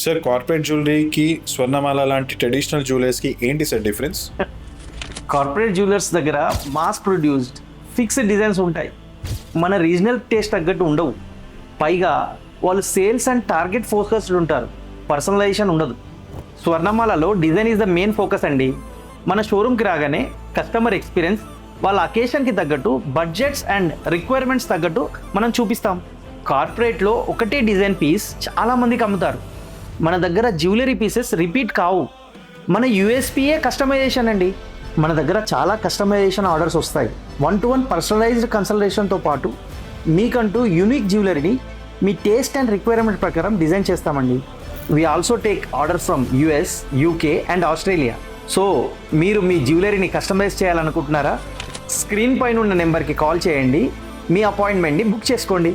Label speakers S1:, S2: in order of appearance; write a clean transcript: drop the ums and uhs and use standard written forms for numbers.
S1: Sir corporate జ్యువెలరీకి స్వర్ణమాల లాంటి traditional జ్యువెలర్స్కి ఏంటి సార్ డిఫరెన్స్?
S2: కార్పొరేట్ జ్యువెలర్స్ దగ్గర మాస్ ప్రొడ్యూస్డ్ ఫిక్స్డ్ డిజైన్స్ ఉంటాయి, మన రీజనల్ టేస్ట్ తగ్గట్టు ఉండవు. పైగా వాళ్ళు సేల్స్ అండ్ టార్గెట్ ఫోకస్డ్ ఉంటారు, పర్సనలైజేషన్ ఉండదు. స్వర్ణమాలలో design is the main focus అండి. మన షోరూమ్కి రాగానే కస్టమర్ ఎక్స్పీరియన్స్ వాళ్ళ అకేషన్కి తగ్గట్టు బడ్జెట్స్ అండ్ రిక్వైర్మెంట్స్ తగ్గట్టు మనం చూపిస్తాం. కార్పొరేట్లో ఒకటే డిజైన్ పీస్ చాలామందికి అమ్ముతారు, మన దగ్గర జ్యువెలరీ పీసెస్ రిపీట్ కావు. మన యూఎస్పీఏ కస్టమైజేషన్ అండి. మన దగ్గర చాలా కస్టమైజేషన్ ఆర్డర్స్ వస్తాయి. 1-to-1 పర్సనలైజ్డ్ కన్సల్టేషన్తో పాటు మీకంటూ యూనిక్ జ్యువెలరీని మీ టేస్ట్ అండ్ రిక్వైర్మెంట్ ప్రకారం డిజైన్ చేస్తామండి. We also take order from US, UK and Australia. So మీరు మీ జ్యువెలరీని కస్టమైజ్ చేయాలనుకుంటున్నారా? స్క్రీన్ పైన ఉన్న నెంబర్కి కాల్ చేయండి, మీ అపాయింట్మెంట్ని బుక్ చేసుకోండి.